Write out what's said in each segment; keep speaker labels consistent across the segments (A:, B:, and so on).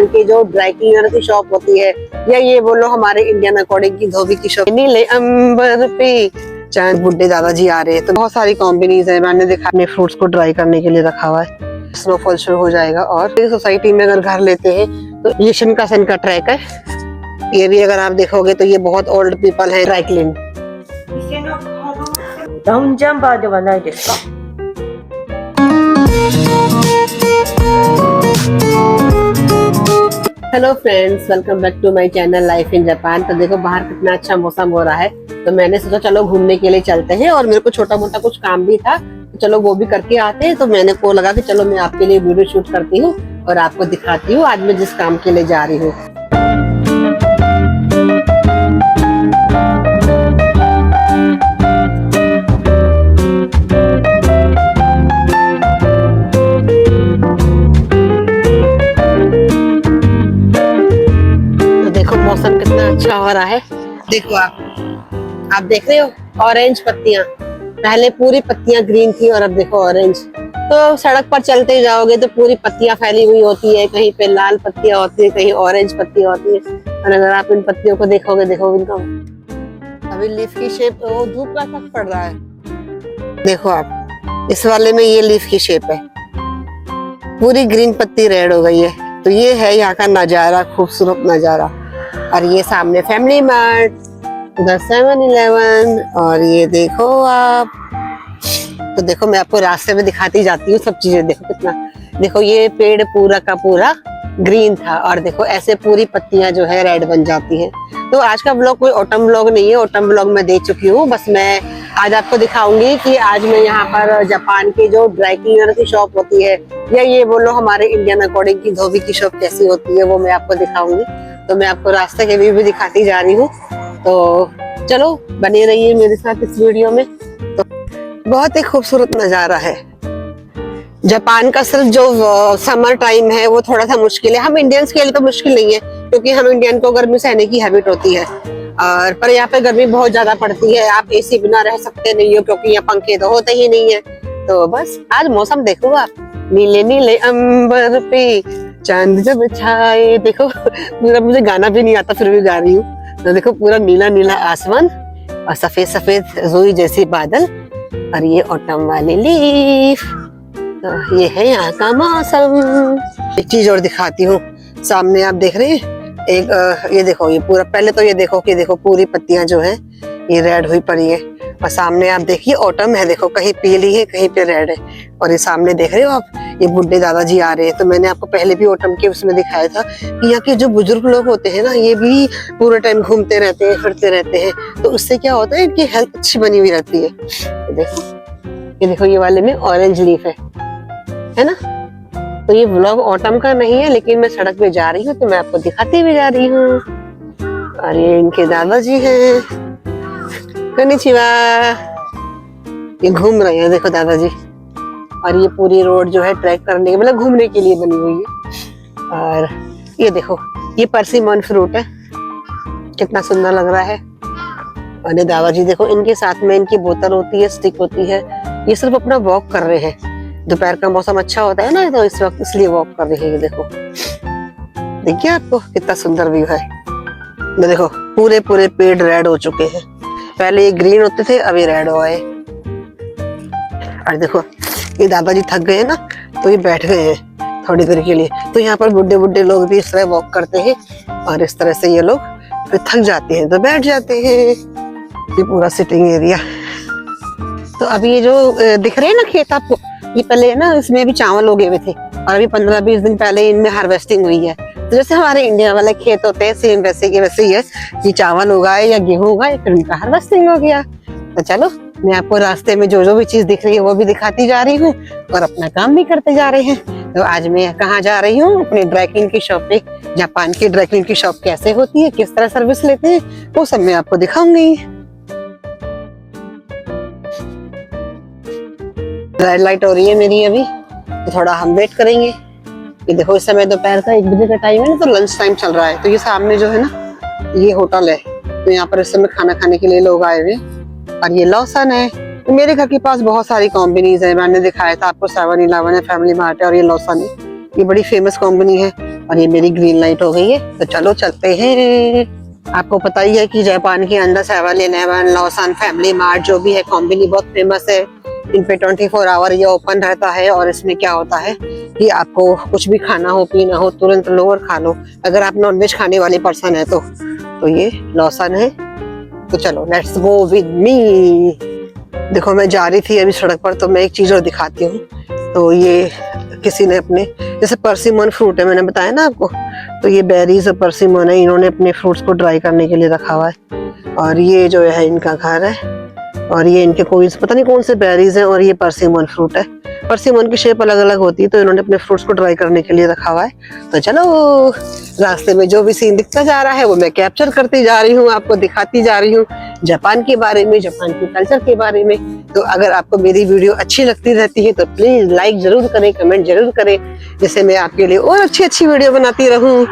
A: की जो dry cleaner की शॉप होती है, या ये बोलो हमारे इंडियन अकॉर्डिंग की धोबी की शॉप। नीले अंबर पे चांद बुड्ढे दादाजी आ रहे हैं, तो बहुत सारी कॉम्बिनीज है। मैंने देखा अपने फ्रूट्स को ड्राई करने के लिए रखा हुआ है। स्नोफॉल शुरू हो जाएगा और सोसाइटी में अगर घर लेते हैं तो ये शिनकासन का ट्रैक है। ये भी अगर आप देखोगे तो ये बहुत ओल्ड पीपल है। Dry clean
B: down jumper ではないですか?
C: Hello friends, welcome back to my channel life in Japan. तो देखो बाहर कितना अच्छा मौसम हो रहा है, तो मैंने सोचा चलो घूमने के लिए चलते हैं। और मेरे को छोटा मोटा कुछ काम भी था, तो चलो वो भी करके आते हैं। तो मैंने को लगा कि चलो मैं आपके लिए वीडियो शूट करती हूँ और आपको दिखाती हूँ आज मैं जिस काम के लिए जा रही हूँ। मौसम कितना अच्छा हो रहा है, देखो आप देख रहे हो ऑरेंज पत्तियां। पहले पूरी पत्तियां ग्रीन थी और अब देखो ऑरेंज। तो सड़क पर चलते जाओगे तो पूरी पत्तियां फैली हुई होती है, कहीं पे लाल पत्तियां होती है, कहीं ऑरेंज पत्तियां होती है। और अगर आप इन पत्तियों को देखोगे, देखो इनका अभी लीफ की शेप, वो धूप का फर्क पड़ रहा है। देखो आप इस वाले में ये लीफ की शेप है, पूरी ग्रीन पत्ती रेड हो गई है। तो ये है यहाँ का नजारा, खूबसूरत नजारा। और ये सामने फैमिली मार्ट, उधर 7-Eleven, और ये देखो आप। तो देखो मैं आपको रास्ते में दिखाती जाती हूँ सब चीजें। देखो कितना, देखो ये पेड़ पूरा का पूरा ग्रीन था और देखो ऐसे पूरी पत्तियां जो है रेड बन जाती हैं। तो आज का ब्लॉग कोई ऑटम ब्लॉग नहीं है, ऑटम ब्लॉग मैं दे चुकी हूँ। बस मैं आज आपको दिखाऊंगी कि आज मैं यहाँ पर जापान की जो ड्राई क्लीनर की शॉप होती है, या ये बोलो हमारे इंडियन अकॉर्डिंग की धोबी की शॉप कैसी होती है, वो मैं आपको दिखाऊंगी। तो मैं आपको रास्ते के व्यू भी दिखाती जा रही हूँ। तो चलो बने रहिए मेरे साथ इस वीडियो में। तो बहुत ही खूबसूरत नजारा है। जापान का सिर्फ जो समर टाइम है वो थोड़ा सा मुश्किल है। हम इंडियंस के लिए तो मुश्किल नहीं है, क्योंकि हम इंडियन को गर्मी सहने की हैबिट होती है। और पर यहाँ पे गर्मी बहुत ज्यादा पड़ती है, आप एसी बिना रह सकते नहीं हो, क्योंकि यहाँ पंखे तो होते ही नहीं है। तो बस आज मौसम देखो आप, नीले नीले अंबर पे चांद जब छाए। देखो पूरा, मुझे गाना भी नहीं आता फिर भी गा रही हूँ। तो देखो पूरा नीला नीला आसमान और सफेद सफेद रुई जैसी बादल, और ये ऑटम वाली लीफ। तो ये है यहाँ का मौसम। एक चीज और दिखाती हूँ, सामने आप देख रहे हैं एक ये देखो, ये पूरा, पहले तो ये देखो कि देखो पूरी पत्तियां जो है ये रेड हुई पड़ी है। और सामने आप देखिए ऑटम है, देखो कहीं पीली है कहीं पे रेड है। और ये सामने देख रहे हो आप, ये बुड्ढे दादाजी आ रहे हैं। तो मैंने आपको पहले भी ऑटम के उसमें दिखाया था कि यहाँ के जो बुजुर्ग लोग होते हैं ना, ये भी पूरे टाइम घूमते रहते हैं, फिरते रहते हैं। तो उससे क्या होता है, इनकी हेल्थ अच्छी बनी हुई रहती है। ये देखो ये वाले में ऑरेंज लीफ है ना। तो ये व्लॉग ऑटम का नहीं है, लेकिन मैं सड़क पे जा रही हूँ तो मैं आपको दिखाती भी जा रही हूँ। और ये इनके दादाजी हैं, कनिचिवा। ये घूम रहे हैं देखो दादाजी। और ये पूरी रोड जो है ट्रैक करने के, मतलब घूमने के लिए बनी हुई है। और ये देखो ये परसिमन फ्रूट है, कितना सुंदर लग रहा है। और ये दादाजी देखो, इनके साथ में इनकी बोतल होती है, स्टिक होती है। ये सिर्फ अपना वॉक कर रहे हैं। दोपहर का मौसम अच्छा होता है ना, तो इस वक्त इसलिए वॉक कर रहे हैं। देखो देखिए आपको कितना सुंदर व्यू है। देखो पूरे पूरे पेड़ रेड हो चुके हैं, पहले ये ग्रीन होते थे, अभी रेड हो गए। और देखो ये दादाजी थक गए ना, तो ये बैठ गए हैं थोड़ी देर के लिए। तो यहाँ पर बुड्ढे बुड्ढे लोग भी इस तरह वॉक करते हैं, और इस तरह से ये लोग फिर थक जाते हैं तो बैठ जाते हैं। ये पूरा सिटिंग एरिया। तो अभी ये जो दिख रहे हैं ना खेत आपको, ये पहले ना इसमें भी चावल उगे हुए थे, और अभी 15-20 दिन पहले इनमें हार्वेस्टिंग हुई है। तो जैसे हमारे इंडिया वाले खेत होते हैं, सेम वैसे के वैसे ही है कि चावल उगाए या गेहूं उगाए, फिर उनका हार्वेस्टिंग हो गया। तो चलो मैं आपको रास्ते में जो जो भी चीज दिख रही है वो भी दिखाती जा रही हूँ, और अपना काम भी करते जा रहे हैं। तो आज मैं कहाँ जा रही हूँ, अपनी ड्राई क्लीन की शॉप पे। जापान की ड्राई क्लीन की शॉप कैसे होती है, किस तरह सर्विस लेते हैं, वो सब मैं आपको दिखाऊंगी। रेड लाइट हो रही है मेरी अभी, तो थोड़ा हम वेट करेंगे। ये देखो इस समय दोपहर का 1 बजे का टाइम है ना, तो लंच टाइम चल रहा है। तो ये सामने जो है ना, ये होटल है। तो यहाँ पर इस समय खाना खाने के लिए लोग आए हुए हैं। और ये लॉसन है। तो मेरे घर के पास बहुत सारी कॉम्बिनीज है, मैंने दिखाया था आपको 7-Eleven है, फैमिली मार्ट है, और ये लॉसन है। ये बड़ी फेमस कंपनी है।
A: और ये मेरी ग्रीन लाइट हो गई है, तो चलो चलते हैं। आपको पता ही है कि जापान के अंदर 7-Eleven, लॉसन, फैमिली मार्ट जो भी है, कॉम्बिनी बहुत फेमस है। इन पे 24 आवर ये ओपन रहता है। और इसमें क्या होता है कि आपको कुछ भी खाना हो पीना हो तुरंत लो और खा लो, अगर आप नॉनवेज खाने वाले पर्सन है तो ये लॉसन है। तो चलो लेट्स गो विद मी। देखो मैं जा रही थी अभी सड़क पर, तो मैं एक चीज और दिखाती हूँ। तो ये किसी ने अपने, जैसे परसिमन फ्रूट है, मैंने बताया ना आपको, तो ये बेरीज और परसिमन है, इन्होंने अपने फ्रूट्स को ड्राई करने के लिए रखा हुआ है। और ये जो है इनका घर है, और ये इनके कोई पता नहीं कौन से बेरीज हैं, और ये परसिमन फ्रूट है। परसिमन की शेप अलग अलग होती है, तो इन्होंने अपने फ्रूट्स को ड्राई करने के लिए रखा हुआ है। तो चलो रास्ते में जो भी सीन दिखता जा रहा है वो मैं कैप्चर करती जा रही हूँ, आपको दिखाती जा रही हूँ जापान के बारे में, जापान के कल्चर के बारे में। तो अगर आपको मेरी वीडियो अच्छी लगती रहती है तो प्लीज लाइक जरूर करें, कमेंट जरूर करें, जिससे मैं आपके लिए और अच्छी अच्छी वीडियो बनाती रहूं।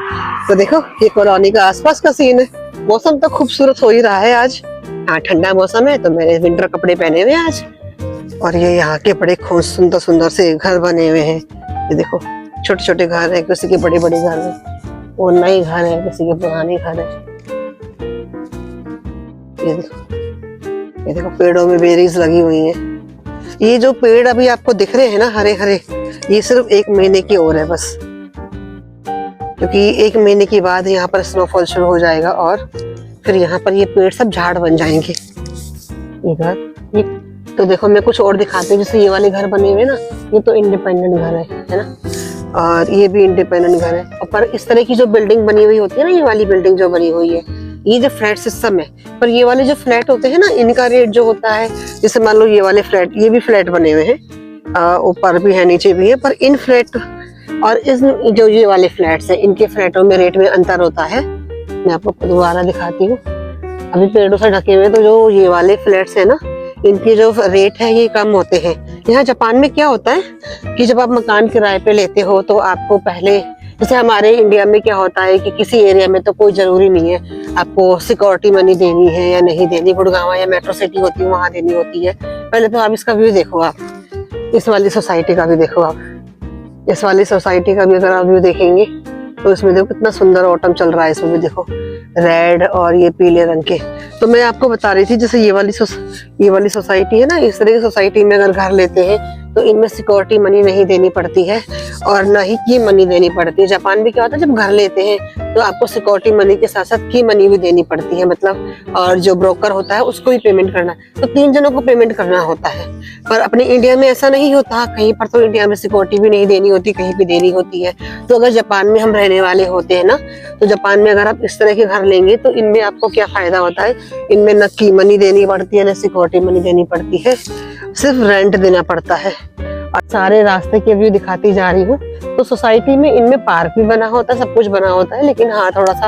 A: तो देखो ये कॉलोनी का आसपास का सीन है। मौसम तो खूबसूरत हो ही रहा है आज। हाँ ठंडा मौसम है, तो मैंने विंटर कपड़े पहने हुए आज। और ये यहाँ के बड़े खूब सुंदर सुंदर से घर बने हुए हैं। ये देखो छोटे छोटे घर है, किसी के बड़े बड़े घर है, वो नए घर है, किसी के पुराने घर है। ये देखो पेड़ों में बेरीज लगी हुई हैं। ये जो पेड़ अभी आपको दिख रहे हैं ना हरे हरे, ये सिर्फ 1 महीने की और है बस, क्योंकि 1 महीने के बाद यहाँ पर स्नोफॉल शुरू हो जाएगा और फिर यहाँ पर ये पेड़ सब झाड़ बन जाएंगे। ये घर, ये तो देखो मैं कुछ और दिखाती हूँ। जैसे ये वाले घर बने हुए ना, ये तो इंडिपेंडेंट घर है ना, और ये भी इंडिपेंडेंट घर है। और पर इस तरह की जो बिल्डिंग बनी हुई होती है ना, ये वाली बिल्डिंग जो बनी हुई है, ये जो फ्लैट सिस्टम है। पर ये वाले जो फ्लैट होते हैं ना, इनका रेट जो होता है, जैसे मान लो ये वाले फ्लैट, ये भी फ्लैट बने हुए हैं, ऊपर भी है नीचे भी है, पर इन फ्लैट और इस जो ये वाले फ्लैट्स है, इनके फ्लैटों में रेट में अंतर होता है। मैं आपको दोबारा दिखाती हूँ। अभी पेड़ों से ढके हुए, तो जो ये वाले फ्लैट्स है ना, इनके जो रेट है ये कम होते हैं। यहाँ जापान में क्या होता है कि जब आप मकान किराए पे लेते हो तो आपको पहले, जैसे हमारे इंडिया में क्या होता है कि किसी एरिया में तो कोई जरूरी नहीं है आपको सिक्योरिटी मनी देनी है या नहीं देनी, गुड़गांव या मेट्रो सिटी होती है वहां देनी होती है। पहले तो आप इसका व्यू देखो, आप इस वाली सोसाइटी का भी देखो, आप इस वाली सोसाइटी का भी अगर आप व्यू देखेंगे तो इसमें देखो कितना सुंदर ऑटम चल रहा है। इसमें भी देखो रेड और ये पीले रंग के। तो मैं आपको बता रही थी, जैसे ये वाली सोसाइटी है ना, इस तरह की सोसाइटी में अगर घर लेते हैं तो इनमें सिक्योरिटी मनी नहीं देनी पड़ती है और ना ही की मनी देनी पड़ती है। जापान में क्या होता है, जब घर लेते हैं तो आपको सिक्योरिटी मनी के साथ साथ की मनी भी देनी पड़ती है, मतलब और जो ब्रोकर होता है उसको भी पेमेंट करना, तो 3 जनों को पेमेंट करना होता है। पर अपने इंडिया में ऐसा नहीं होता, कहीं पर तो इंडिया में सिक्योरिटी भी नहीं देनी होती, कहीं भी देनी होती है। तो अगर जापान में हम रहने वाले होते हैं ना, तो जापान में अगर आप इस तरह के घर लेंगे तो इनमें आपको क्या फायदा होता है, इनमें न की मनी देनी पड़ती है न सिक्योरिटी मनी देनी पड़ती है, सिर्फ रेंट देना पड़ता है। और सारे रास्ते के व्यू दिखाती जा रही हूँ। तो सोसाइटी में इनमें पार्क भी बना होता है, सब कुछ बना होता है, लेकिन हाँ थोड़ा सा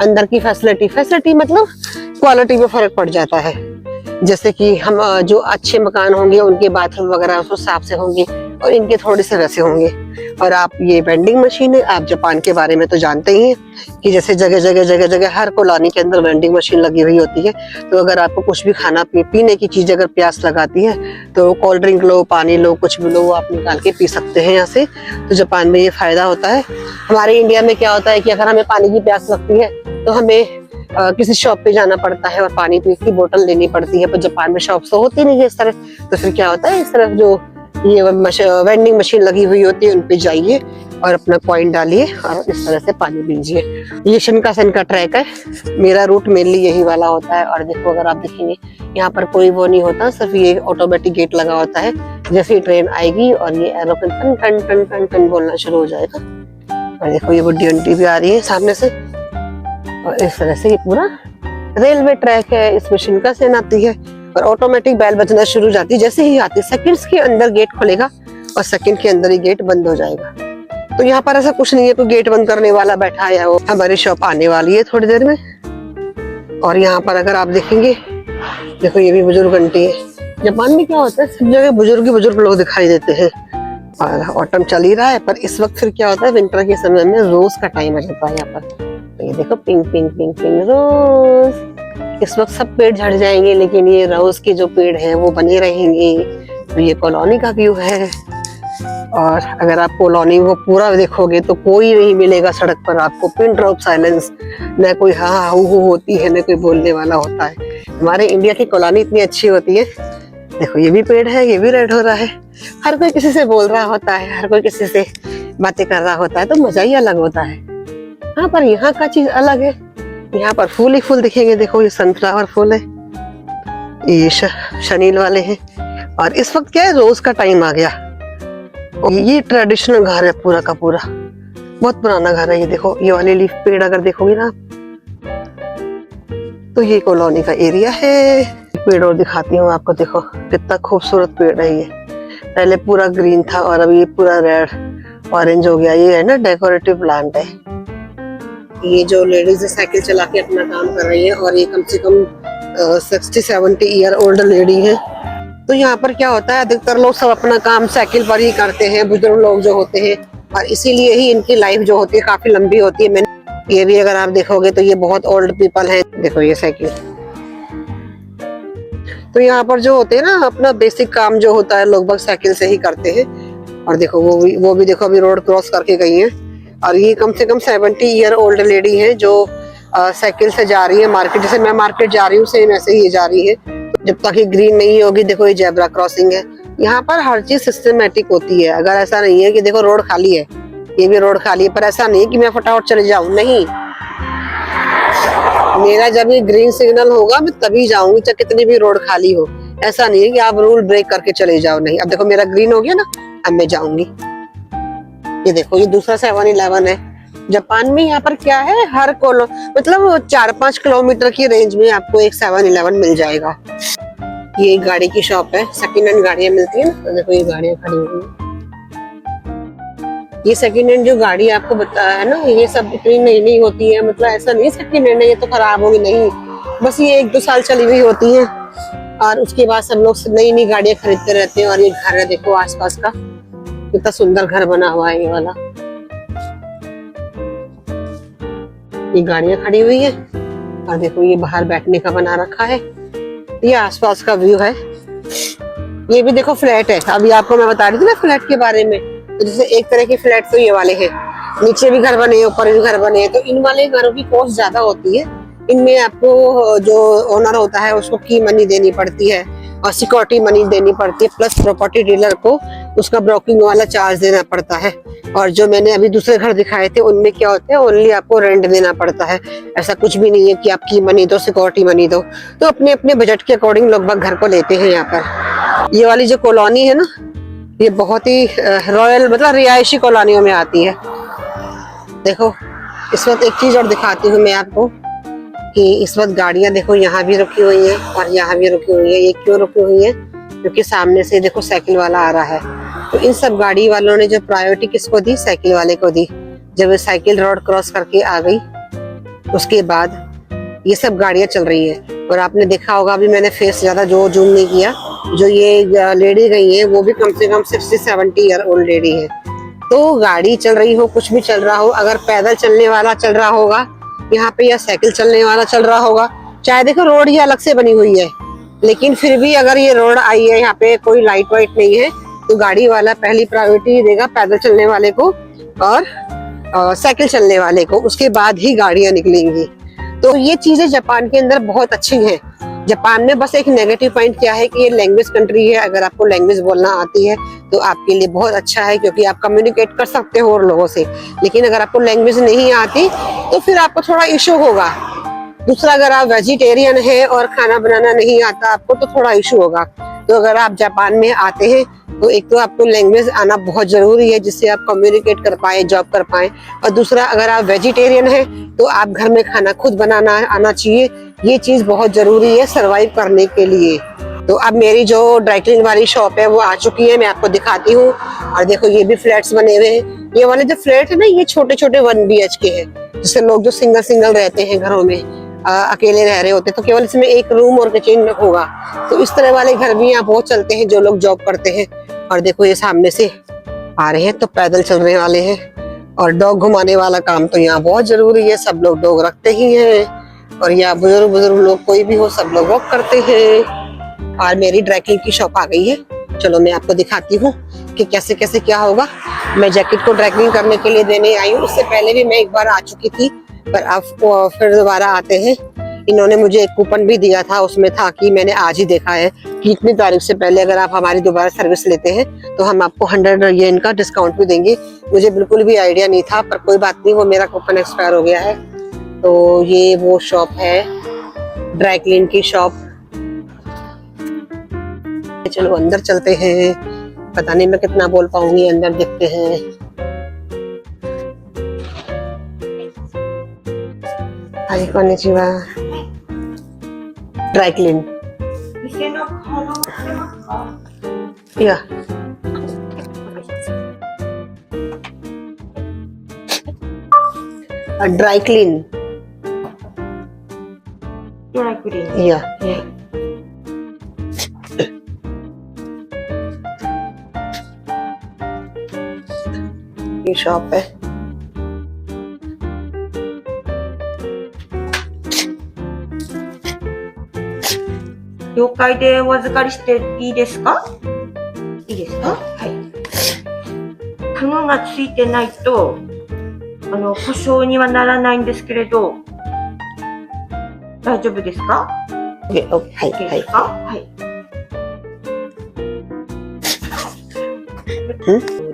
A: अंदर की फैसिलिटी मतलब क्वालिटी में फर्क पड़ जाता है। जैसे कि हम जो अच्छे मकान होंगे उनके बाथरूम वगैरह उस साफ से होंगे और इनके थोड़े से वैसे होंगे। और आप ये वेंडिंग मशीन है, आप जापान के बारे में तो जानते ही हैं कि जैसे जगह जगह हर कॉलोनी के अंदर वेंडिंग मशीन लगी हुई होती है। तो अगर आपको कुछ भी खाना पीने की चीज अगर प्यास लगाती है तो कोल्ड ड्रिंक लो, पानी लो, कुछ भी लो, वो आप निकाल के पी सकते हैं यहाँ से। तो जापान में ये फायदा होता है। हमारे इंडिया में क्या होता है कि अगर हमें पानी की प्यास लगती है तो हमें किसी शॉप पे जाना पड़ता है और पानी की बोतल लेनी पड़ती है, पर जापान में शॉप तो होती नहीं है इस तरह। तो फिर क्या होता है, इस तरफ जो ये वेंडिंग मशीन लगी हुई होती है उन पे जाइए और अपना कॉइन डालिए और इस तरह से पानी पीजिए। ये शिनकानसेन का ट्रैक है, मेरा रूट मेनली यही वाला होता है। और देखो अगर आप देखेंगे यहाँ पर कोई वो नहीं होता, सिर्फ ये ऑटोमेटिक गेट लगा होता है। जैसे ही ट्रेन आएगी और ये एरोप्लेन टन टन टन टन टन बोलना शुरू हो जाएगा। और देखो ये बुढ़ी आंटी भी आ रही है सामने से। और इस तरह से ये पूरा रेलवे ट्रैक है, इसमें शिनकानसेन आती है और ऑटोमेटिक बेल बजना शुरू हो जाती है। जैसे ही आती है सेकंड्स के अंदर गेट खुलेगा और सेकंड के अंदर ही गेट बंद हो जाएगा। तो यहाँ पर ऐसा कुछ नहीं है कोई गेट बंद करने वाला बैठा है। वो हमारी शॉप आने वाली है थोड़ी देर में। और यहाँ पर अगर आप देखेंगे, देखो ये भी बुजुर्ग आंटी है। जापान में क्या होता है, सब जगह बुजुर्ग लोग दिखाई देते हैं। और ऑटम चल ही रहा है, पर इस वक्त फिर क्या होता है, विंटर के समय में रोज का टाइम आ जाता है यहाँ पर। तो ये देखो pink pink pink pink rose. इस वक्त सब पेड़ झड़ जाएंगे, लेकिन ये रोज के जो पेड़ हैं वो बने रहेंगे। तो ये कॉलोनी का व्यू है। और अगर आप कॉलोनी को पूरा देखोगे तो कोई नहीं मिलेगा सड़क पर आपको, पिन ड्रॉप साइलेंस, न कोई हाँ हू हू होती है, न कोई बोलने वाला होता है। हमारे इंडिया की कॉलोनी इतनी अच्छी होती है। देखो ये भी पेड़ है, ये भी रेड हो रहा है, हर कोई किसी से बोल रहा होता है, हर कोई किसी से बातें कर रहा होता है, तो मजा ही अलग होता है। हाँ पर यहाँ का चीज अलग है, यहाँ पर फूल ही फूल दिखेंगे। देखो ये सनफ्लावर फूल है, ये शनील वाले हैं। और इस वक्त क्या है, रोज का टाइम आ गया। और ये ट्रेडिशनल घर है पूरा का पूरा, बहुत पुराना घर है। ये देखो ये वाले लीफ पेड़ अगर देखोगे ना तो ये कॉलोनी का एरिया है। पेड़ और दिखाती हूँ आपको, देखो कितना खूबसूरत पेड़ है ये। पहले पूरा ग्रीन था और अब ये पूरा रेड ऑरेंज हो गया। ये है ना डेकोरेटिव प्लांट है। ये जो लेडीज साइकिल चला के अपना काम कर रही है और ये कम से कम 60-70 ईयर ओल्ड लेडी है। तो यहाँ पर क्या होता है, अधिकतर लोग सब अपना काम साइकिल पर ही करते हैं, बुजुर्ग लोग जो होते हैं, और इसीलिए ही इनकी लाइफ जो होती है काफी लंबी होती है। ये भी अगर आप देखोगे तो ये बहुत ओल्ड पीपल हैं। देखो ये साइकिल, तो यहाँ पर जो होते हैं ना अपना बेसिक काम जो होता है लोग साइकिल से ही करते हैं। और देखो वो भी देखो अभी रोड क्रॉस करके गई है। और ये कम से कम 70 ईयर ओल्ड लेडी है जो साइकिल से जा रही है मार्केट। जैसे मैं मार्केट जा रही हूँ सेम ऐसे ही जा रही है। जब तक ये ग्रीन नहीं होगी, देखो ये जेब्रा क्रॉसिंग है। यहाँ पर हर चीज सिस्टमेटिक होती है। अगर ऐसा नहीं है कि देखो रोड खाली है, ये भी रोड खाली है, पर ऐसा नहीं है कि मैं फटाफट चले जाऊं, नहीं। मेरा जब ये ग्रीन सिग्नल होगा मैं तभी जाऊंगी, चाहे कितनी भी रोड खाली हो। ऐसा नहीं है कि आप रूल ब्रेक करके चले जाओ, नहीं। अब देखो मेरा ग्रीन हो गया ना, अब मैं जाऊंगी। ये देखो ये दूसरा 7-Eleven है। जापान में यहाँ पर क्या है, हर मतलब 4-5 किलोमीटर की रेंज में आपको एक 7-Eleven मिल जाएगा। ये एक गाड़ी की शॉप है, सेकंड हैंड गाड़ियां मिलती है ना। तो देखो ये गाड़ियां खड़ी हुई हैं। ये सेकंड हैंड जो गाड़ी आपको बताया है ना, ये सब इतनी नई नई होती है। मतलब ऐसा नहीं सेकंड हैंड है ये तो खराब होगी, नहीं। बस ये 1-2 साल चली हुई होती है और उसके बाद सब लोग नई नई गाड़ियां खरीदते रहते हैं। और ये घर है देखो आसपास का, कितना सुंदर घर बना हुआ है ये वाला। ये गाड़ियां खड़ी हुई है और देखो ये बाहर बैठने का बना रखा है। ये आसपास का व्यू है। ये भी देखो फ्लैट है। अभी आपको मैं बता रही थी ना फ्लैट के बारे में। तो जैसे एक तरह के फ्लैट तो ये वाले हैं, नीचे भी घर बने, ऊपर भी घर बने। तो इन वाले घरों की कॉस्ट ज्यादा होती है। इनमें आपको जो ओनर होता है उसको की मनी देनी पड़ती है और सिक्योरिटी मनी देनी पड़ती है, प्लस प्रॉपर्टी डीलर को उसका ब्रोकिंग वाला चार्ज देना पड़ता है। और जो मैंने अभी दूसरे घर दिखाए थे उनमें क्या होता है, ओनली आपको रेंट देना पड़ता है। ऐसा कुछ भी नहीं है कि आप की मनी दो, सिक्योरिटी मनी दो। तो अपने अपने बजट के अकॉर्डिंग लोग घर को लेते हैं यहाँ पर। ये वाली जो कॉलोनी है ना, ये बहुत ही रॉयल मतलब रिहायशी कॉलोनियों में आती है। देखो इस वक्त एक चीज और दिखाती हूँ मैं आपको कि इस वक्त गाड़ियां देखो यहाँ भी रुकी हुई हैं और यहाँ भी रुकी हुई है। ये क्यों रुकी हुई है, क्योंकि सामने से देखो साइकिल वाला आ रहा है। तो इन सब गाड़ी वालों ने जो प्रायोरिटी किसको दी, साइकिल वाले को दी। जब वो साइकिल रोड क्रॉस करके आ गई उसके बाद ये सब गाड़ियां चल रही है। और आपने देखा होगा, अभी मैंने फेस ज्यादा जो जूम नहीं किया, जो ये लेडी गई है वो भी कम से कम 60-70 ईयर ओल्ड लेडी है। तो गाड़ी चल रही हो, कुछ भी चल रहा हो, अगर पैदल चलने वाला चल रहा होगा यहाँ पे या साइकिल चलने वाला चल रहा होगा, चाहे देखो रोड ही अलग से बनी हुई है, लेकिन फिर भी अगर ये रोड आई है, यहाँ पे कोई लाइट वाइट नहीं है, तो गाड़ी वाला पहली प्रायोरिटी देगा पैदल चलने वाले को और साइकिल चलने वाले को, उसके बाद ही गाड़ियां निकलेंगी। तो ये चीजें जापान के अंदर बहुत अच्छी हैं। जापान में बस एक नेगेटिव पॉइंट क्या है कि ये लैंग्वेज कंट्री है। अगर आपको लैंग्वेज बोलना आती है तो आपके लिए बहुत अच्छा है, क्योंकि आप कम्युनिकेट कर सकते हो और लोगों से। लेकिन अगर आपको लैंग्वेज नहीं आती तो फिर आपको थोड़ा इशू होगा। दूसरा, अगर आप वेजिटेरियन है और खाना बनाना नहीं आता आपको तो थोड़ा इशू होगा। तो अगर आप जापान में आते हैं तो एक तो आपको लैंग्वेज आना बहुत जरूरी है, जिससे आप कम्युनिकेट कर पाए, जॉब कर पाए। और दूसरा, अगर आप वेजिटेरियन है तो आप घर में खाना खुद बनाना आना चाहिए। ये चीज बहुत जरूरी है सरवाइव करने के लिए। तो अब मेरी जो ड्राई क्लीन वाली शॉप है वो आ चुकी है, मैं आपको दिखाती हूँ। और देखो ये भी फ्लैट्स बने हुए हैं। ये वाले जो फ्लैट है ना, ये छोटे छोटे 1 BHK है, जिससे लोग जो सिंगल रहते हैं घरों में, अकेले रह रहे होते, तो केवल इसमें एक रूम और किचन होगा। तो इस तरह वाले घर भी यहाँ बहुत चलते हैं जो लोग जॉब करते हैं। और देखो ये सामने से आ रहे हैं तो पैदल चलने वाले हैं। और डॉग घुमाने वाला काम तो यहाँ बहुत जरूरी है, सब लोग डॉग रखते ही हैं। और यहाँ बुजुर्ग लोग कोई भी हो, सब लोग वॉक करते हैं। और मेरी ड्राई क्लीन की शॉप आ गई है।
C: चलो मैं आपको दिखाती हूँ कि कैसे कैसे क्या होगा। मैं जैकेट को ड्राई क्लीन करने के लिए देने आई हूँ। उससे पहले भी मैं एक बार आ चुकी थी, पर अब फिर दोबारा आते हैं। इन्होंने मुझे एक कूपन भी दिया था, उसमें था कि मैंने आज ही देखा है कि इतनी तारीख से पहले अगर आप हमारी दोबारा सर्विस लेते हैं तो हम आपको 100 येन का डिस्काउंट भी देंगे। मुझे बिल्कुल भी आइडिया नहीं था, पर कोई बात नहीं, वो मेरा कूपन एक्सपायर हो गया है। तो ये वो शॉप है, ड्राई क्लीन की शॉप। चलो अंदर चलते हैं, पता नहीं मैं कितना बोल पाऊंगी, अंदर देखते हैं। हाय कोनिचिवा। ड्राई क्लीन
B: 店のカード持ってますか？
C: या ड्राई क्लीन
B: ドライクリーン。
C: या ये शॉप है।
B: 了解でお預かりしていいですか？いいですか？はい。タグがついてないと、故障にはならないんですけれど、大丈夫ですか？
C: ओके ओके हाय
B: いいで
C: हाय
B: すか？はい。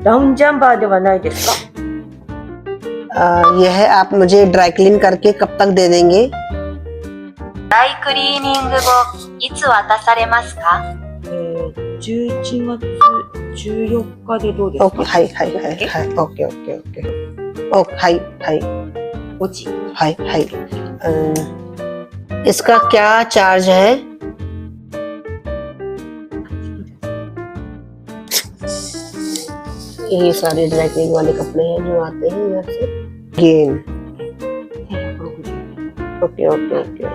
B: ダウンジャンバーではないですか？
C: यह आप मुझे ड्राई क्लीन करके कब तक दे देंगे?
D: ドライクリーニング後、いつ渡されますか？
B: 11月14日でどうです
C: ओके
B: か？
C: हाय हाय हाय हाय ओके ओके ओके ओके हाय हाय
B: 5時。
C: हाय हाय इसका क्या चार्ज है? ये सारे ड्राई क्लीन वाले कपड़े हैं जो आते हैं यहाँ से। गेम
B: 1160
C: ओके ओके ओके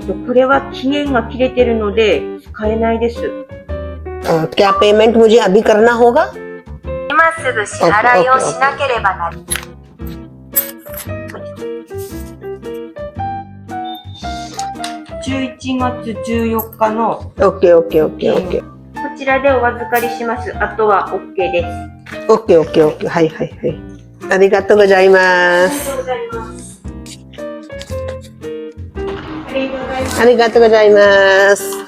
B: これは期限が切れてるので使えないです。
C: क्या पेमेंट मुझे अभी करना होगा?
D: 今すぐ支払いをしなければなり。
B: 11月14日の
C: okay okay okay okay
B: こちらでお預かりします。あとは OK です。
C: okay okay okay हाय हाय हाय आरिगातो गोजाइमासु आरिगातो गोजाइमासु।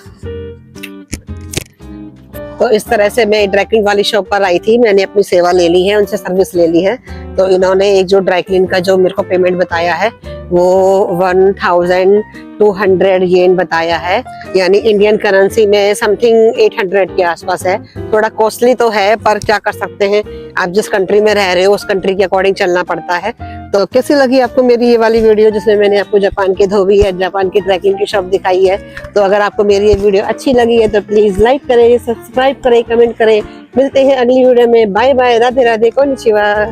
C: तो इस तरह से मैं ड्राई क्लीन वाली शॉप पर आई थी, मैंने अपनी सेवा ले ली है, उनसे सर्विस ले ली है। तो इन्होंने एक जो ड्राई क्लीन का जो मेरे को पेमेंट बताया है वो 1200 येन बताया है, यानी इंडियन करेंसी में समथिंग 800 के आसपास है। थोड़ा कॉस्टली तो है, पर क्या कर सकते हैं, आप जिस कंट्री में रह रहे हो उस कंट्री के अकॉर्डिंग चलना पड़ता है। तो कैसी लगी आपको मेरी ये वाली वीडियो, जिसमें मैंने आपको जापान के धोबी या जापान की ड्राई क्लीन की शॉप दिखाई है। तो अगर आपको मेरी ये वीडियो अच्छी लगी है तो प्लीज लाइक करें, सब्सक्राइब करें, कमेंट करें। मिलते हैं अगली वीडियो में। Bye bye, Radhe Radhe, konnichiwa.